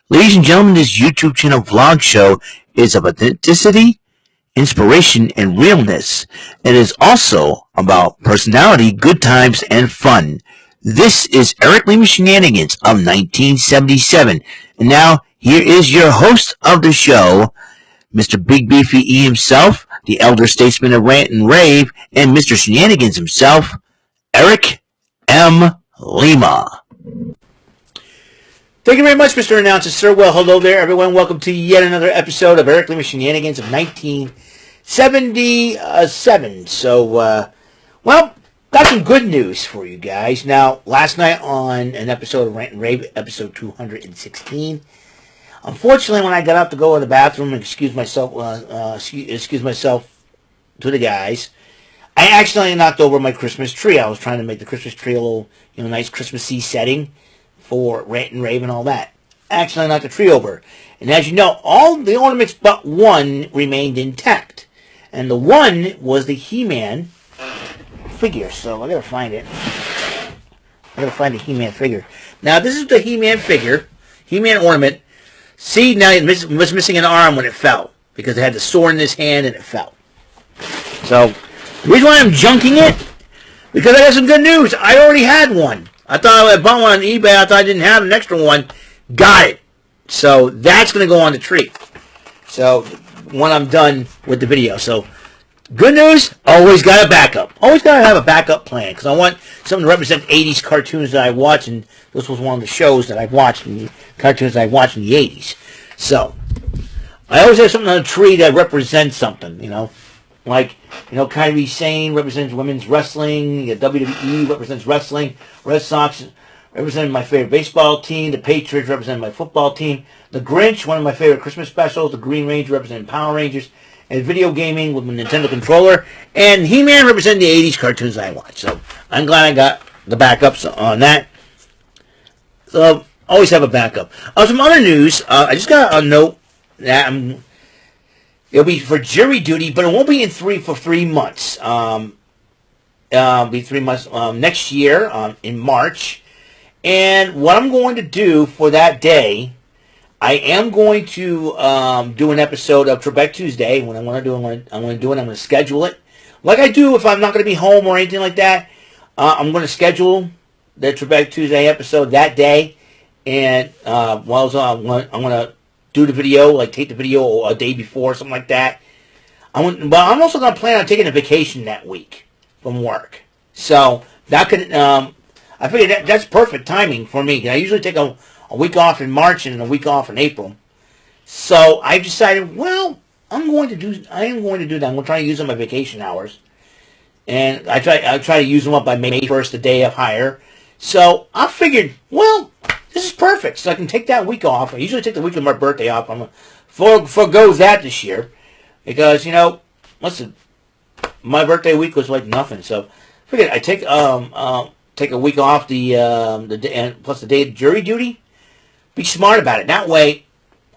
Ladies and gentlemen, this YouTube channel vlog show is of authenticity, inspiration, and realness. It is also about personality, good times, and fun. This is Eric Lima Shenanigans of 1977. And now, here is your host of the show, Mr. Big Beefy E himself, the elder statesman of Rant and Rave, and Mr. Shenanigans himself, Eric M. Lima. Thank you very much, Mr. Announcer, sir. Well, hello there, everyone. Welcome to yet another episode of Eric Lima Shenanigans of 1977. So, well, got some good news for you guys. Now, last night on an episode of Rant and Rave, episode 216, unfortunately, when I got up to go to the bathroom and excuse myself to the guys, I accidentally knocked over my Christmas tree. I was trying to make the Christmas tree a little, nice Christmassy setting for Rant and Rave and all that. Actually, I knocked the tree over. And as you know, all the ornaments but one remained intact. And the one was the He-Man figure. So I gotta find it. I gotta find the He-Man figure. Now, this is the He-Man figure. He-Man ornament. See, now it was missing an arm when it fell. Because it had the sword in his hand and it fell. So, the reason why I'm junking it, because I got some good news. I already had one. I thought I bought one on eBay. I thought I didn't have an extra one. Got it. So that's going to go on the tree. So when I'm done with the video. So good news, always got a backup. Always got to have a backup plan. Because I want something to represent 80s cartoons that I watch. And this was one of the shows that I watched. And the cartoons that I watched in the 80s. So I always have something on the tree that represents something, Like, Kairi Sane represents women's wrestling. WWE represents wrestling. Red Sox represented my favorite baseball team. The Patriots represented my football team. The Grinch, one of my favorite Christmas specials. The Green Ranger represented Power Rangers. And video gaming with my Nintendo controller. And He-Man represented the 80s cartoons I watched. So I'm glad I got the backups on that. So always have a backup. Some other news. I just got a note that it'll be for jury duty, but it won't be for 3 months. It'll be 3 months next year, in March. And what I'm going to do for that day, I am going to do an episode of Trebek Tuesday. When I want to do it, I'm going to schedule it. Like I do if I'm not going to be home or anything like that. I'm going to schedule the Trebek Tuesday episode that day. And I'm going to do the video, like take the video a day before, something like that. But I'm also going to plan on taking a vacation that week from work. So that could, I figured that's perfect timing for me. I usually take a week off in March and a week off in April. So I decided, well, I am going to do that. I'm going to try to use up my vacation hours. And I try to use them up by May 1st, the day of hire. So I figured, well, this is perfect, so I can take that week off. I usually take the week of my birthday off. I'm going to forego that this year. Because, listen, my birthday week was like nothing. So, figured I take a week off the day, plus the day of jury duty. Be smart about it. That way,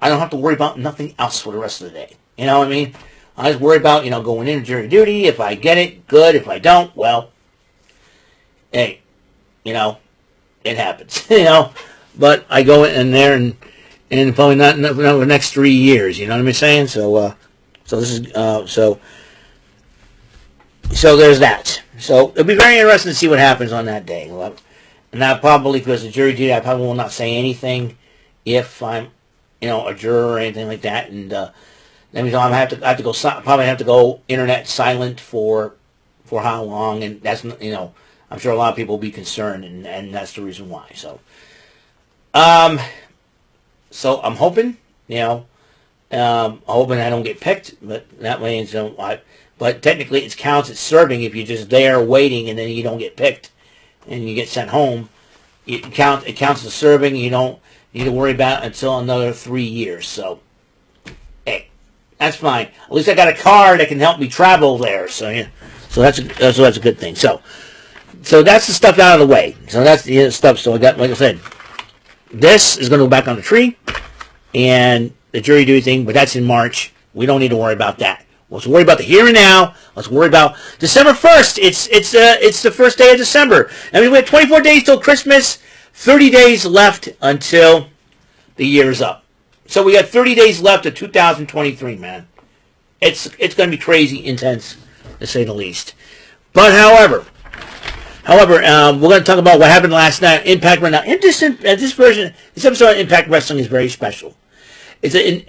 I don't have to worry about nothing else for the rest of the day. You know what I mean? I just worry about, going into jury duty. If I get it, good. If I don't, well, hey, it happens. But I go in there and probably not the next 3 years. You know what I'm saying? So this is so there's that. So it'll be very interesting to see what happens on that day. And that probably, because the jury duty, I probably will not say anything if I'm a juror or anything like that. And that means I have to go probably have to go internet silent for how long? And that's I'm sure a lot of people will be concerned, and that's the reason why. So. So I'm hoping, I'm hoping I don't get picked, but that way, but technically it counts as serving if you're just there waiting and then you don't get picked and you get sent home. It counts as serving. You don't need to worry about it until another 3 years. So, hey, that's fine. At least I got a car that can help me travel there. So yeah, so that's a good thing. So that's the stuff out of the way. So that's the stuff. So I got, like I said, this is going to go back on the tree, and the jury duty thing, but that's in March. We don't need to worry about that. Let's worry about the here and now. Let's worry about December 1st. It's the first day of December. I mean, we have 24 days till Christmas, 30 days left until the year is up. So we got 30 days left of 2023, man. It's going to be crazy intense, to say the least. But however, we're going to talk about what happened last night. Impact right now. This episode of Impact Wrestling is very special. They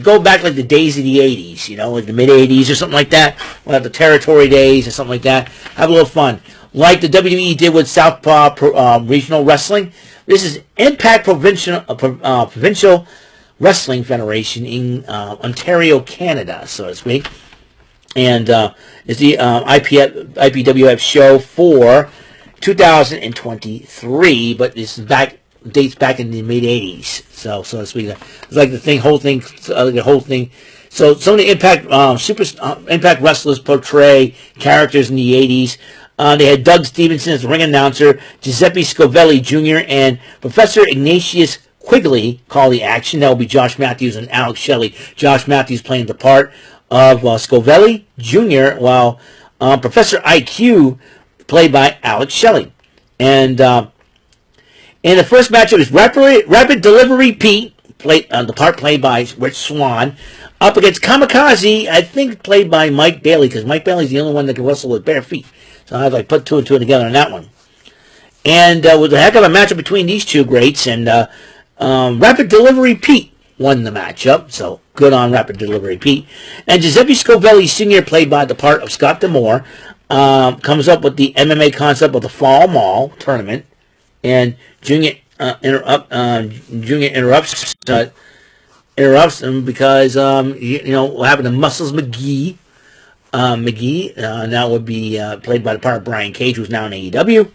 go back like the days of the 80s, you know, like the mid 80s or something like that. We'll have the territory days or something like that. Have a little fun. Like the WWE did with Southpaw Regional Wrestling. This is Impact Provincial Wrestling Federation in Ontario, Canada, so to speak. And it's the IPWF show for 2023, but this is dates back in the mid 80s, so to speak. It's like the whole thing. So some of the Impact wrestlers portray characters in the 80s. They had Doug Stevenson as the ring announcer, Giuseppe Scovelli Jr. and Professor Ignatius Quigley call the action. That will be Josh Matthews and Alex Shelley. Josh Matthews playing the part of Scovelli Jr., while Professor IQ played by Alex Shelley. And in the first matchup is Rapid Delivery Pete, the part played by Rich Swann, up against Kamikaze, I think played by Mike Bailey, because Mike Bailey's the only one that can wrestle with bare feet. So I put two and two together on that one. And with a heck of a matchup between these two greats, and Rapid Delivery Pete won the matchup, so good on Rapid Delivery Pete. And Giuseppe Scovelli Sr., played by the part of Scott D'Amore, comes up with the MMA concept of the Fall Mall tournament, and Junior interrupts him because what happened to Muscles McGee. Now would be played by the part of Brian Cage, who's now in AEW.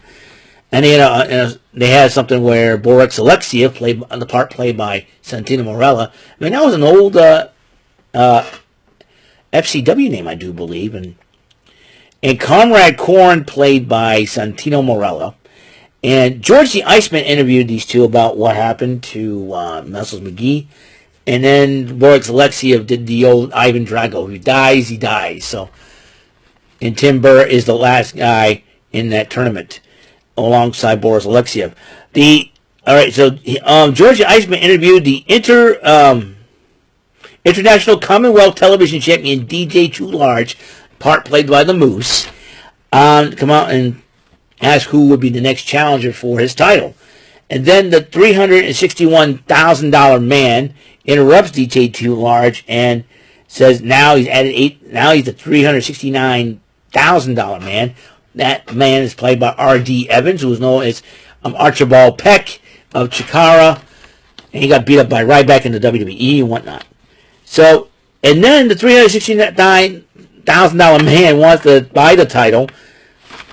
And they had something where Borax Alexia played by Santino Morella. I mean, that was an old FCW name, I do believe. And Conrad Korn played by Santino Morella. And George the Iceman interviewed these two about what happened to Muscles McGee. And then Borax Alexia did the old Ivan Drago. He dies. So, and Tim Burr is the last guy in that tournament, alongside Boris Alexiev. George the Iceman interviewed the International Commonwealth Television Champion DJ Too Large, part played by the Moose, come out and ask who would be the next challenger for his title. And then the $361,000 man interrupts DJ Too Large and says now he's added now he's the $369,000 man. That man is played by R.D. Evans, who is known as Archibald Peck of Chikara, and he got beat up by Ryback in the WWE and whatnot. So, and then the $369,000 man wants to buy the title.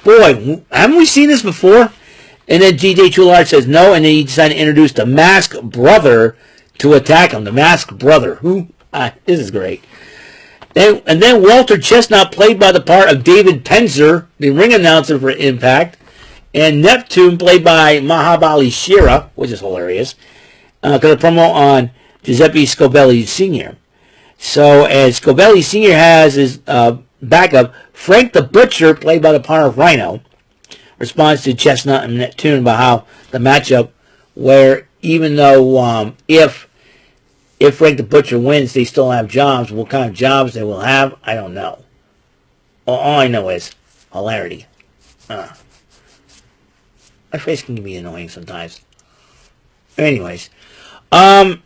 Boy, haven't we seen this before? And then DJ Too Large says no, and then he decided to introduce the Masked Brother to attack him. The Masked Brother. This is great. And then Walter Chestnut, played by the part of David Penzer, the ring announcer for Impact, and Neptune, played by Mahabali Shira, which is hilarious, got a promo on Giuseppe Scovelli Sr. So, as Scovelli Sr. has his backup, Frank the Butcher, played by the part of Rhino, responds to Chestnut and Neptune about how the matchup, where even though if Frank the Butcher wins, they still have jobs. What kind of jobs they will have, I don't know. All I know is hilarity. My face can be annoying sometimes. Anyways. So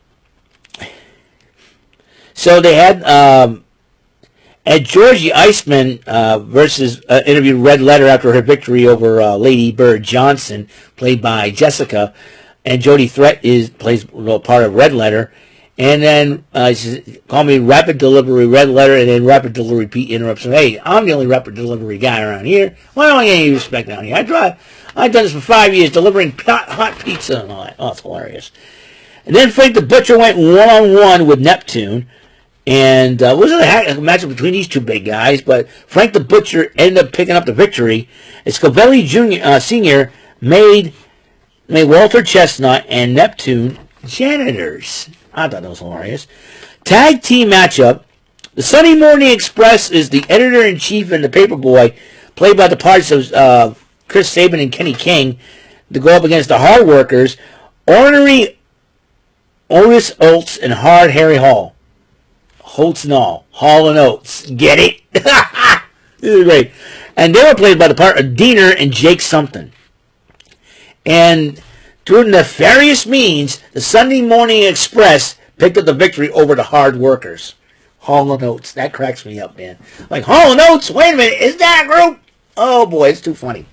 they had at Georgie Iceman interviewed Red Letter after her victory over Lady Bird Johnson, played by Jessica. And Jody Threat plays part of Red Letter. And then he says, call me Rapid Delivery Red Letter, and then Rapid Delivery Pete interrupts him. Hey, I'm the only Rapid Delivery guy around here. Why don't I get any respect down here? I've done this for 5 years, delivering hot pizza and all that. Oh, it's hilarious. And then Frank the Butcher went one-on-one with Neptune. And it wasn't a matchup between these two big guys, but Frank the Butcher ended up picking up the victory. As Scovelli Sr. made Walter Chestnut and Neptune janitors. I thought that was hilarious. Tag team matchup. The Sunday Morning Express is the editor-in-chief and the paperboy, played by the parts of Chris Sabin and Kenny King, to go up against the Hard Workers. Ornery Otis Oates and Hard Harry Hall. Holtz and all. Hall and Oates. Get it? This is great. And they were played by the part of Diener and Jake Something. And through nefarious means, the Sunday Morning Express picked up the victory over the Hard Workers. Hall and Oates. That cracks me up, man. Like, Hall and Oates? Wait a minute. Is that a group? Oh, boy. It's too funny.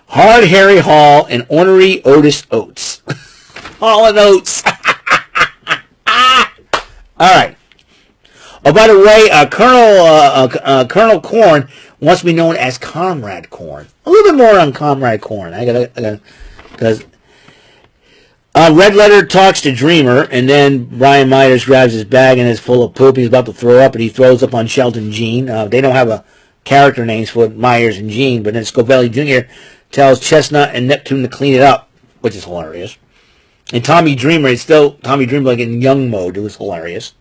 Hard Harry Hall and Ornery Otis Oates. Hall and Oates. All right. Oh, by the way, Colonel Korn wants to be known as Comrade Korn. A little bit more on Comrade Korn. Because Red Letter talks to Dreamer, and then Brian Myers grabs his bag and is full of poop. He's about to throw up, and he throws up on Shelton Jean. They don't have a character names for Myers and Jean, but then Scovelli Jr. tells Chestnut and Neptune to clean it up, which is hilarious. And Tommy Dreamer is still Tommy Dreamer, like in young mode. It was hilarious.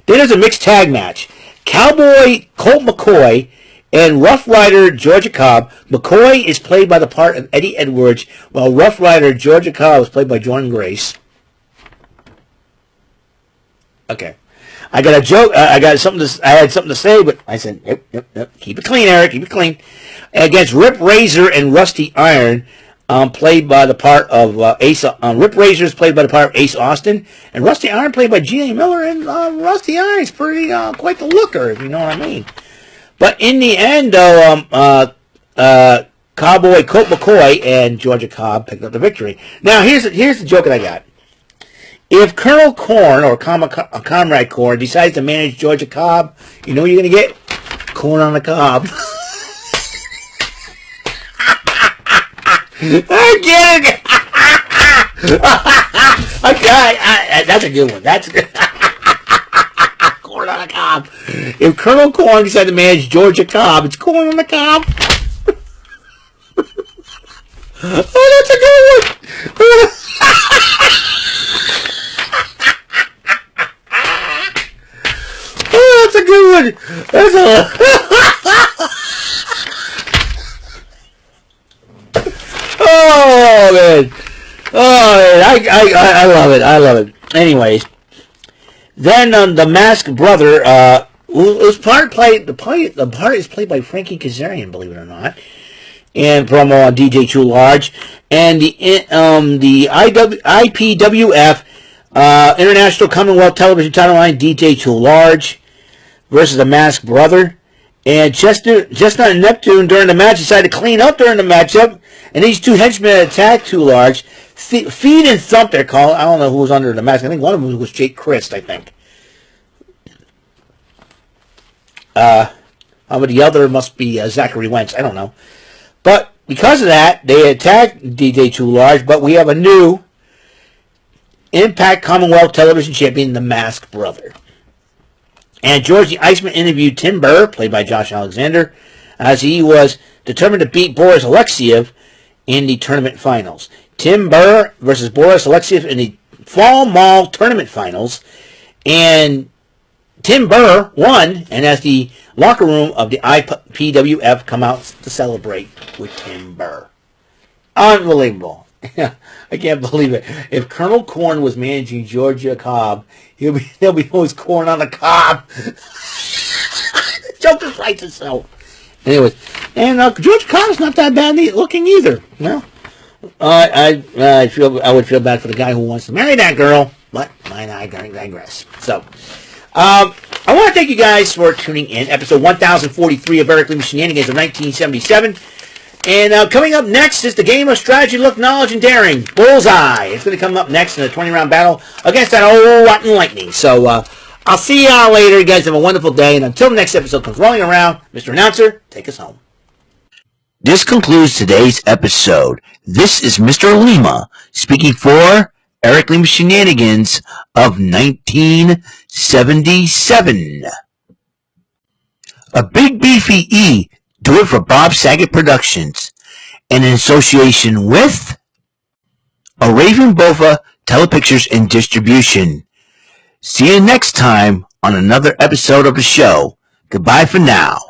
Then there's a mixed tag match. Cowboy Colt McCoy and Rough Rider Georgia Cobb. McCoy is played by the part of Eddie Edwards, while Rough Rider Georgia Cobb is played by Jordan Grace. Okay. I got a joke. I had something to say, but I said, yep. Keep it clean, Eric. Keep it clean. Against Rip Razor and Rusty Iron, played by the part of Ace. Rip Razor is played by the part of Ace Austin, and Rusty Iron played by G.A. Miller. And Rusty Iron's pretty quite the looker, if you know what I mean. But in the end, though, Cowboy Colt McCoy and Georgia Cobb picked up the victory. Now, here's the joke that I got. If Colonel Korn or Comrade Korn decides to manage Georgia Cobb, you know what you're going to get? Corn on the cob. I get it. Okay, that's a good one. That's good. Corn on the cob. If Colonel Korn decides to manage Georgia Cobb, it's corn on the cob. Oh, that's a good one. Oh, that's a good one. That's oh man. I love it. I love it. Anyways, then the Masked Brother, the part is played by Frankie Kazarian, believe it or not, and promo on DJ Too Large, and the IPWF International Commonwealth Television Title Line, DJ Too Large versus the Masked Brother. And Chestnut and Neptune during the match decided to clean up during the matchup, and these two henchmen attacked Too Large. Feed and Thump, they're called. I don't know who was under the mask. I think one of them was Jake Christ, I think. But the other must be Zachary Wentz. I don't know. But because of that, they attacked DJ Too Large, but we have a new Impact Commonwealth Television Champion, the Masked Brother. And George the Iceman interviewed Tim Burr, played by Josh Alexander, as he was determined to beat Boris Alexiev in the tournament finals. Tim Burr versus Boris Alexiev in the Fall Mall tournament finals. And Tim Burr won, and as the locker room of the IPWF come out to celebrate with Tim Burr. Unbelievable. I can't believe it. If Colonel Korn was managing Georgia Cobb, there'll be always corn on the cob. The joke just writes itself. Anyways, and Georgia Cobb's not that bad looking either. Well, I would feel bad for the guy who wants to marry that girl, but I digress. So, I want to thank you guys for tuning in. Episode 1043 of Eric Lima Shenanigans of 1977. And coming up next is the game of strategy, luck, knowledge, and daring. Bullseye. It's going to come up next in a 20-round battle against that old rotten lightning. So I'll see y'all later. You guys have a wonderful day. And until the next episode comes rolling around, Mr. Announcer, take us home. This concludes today's episode. This is Mr. Lima speaking for Eric Lima Shenanigans of 1977. A big beefy E. Do it for Bob Saget Productions, and in association with a Raven Bova Telepictures and Distribution. See you next time on another episode of the show. Goodbye for now.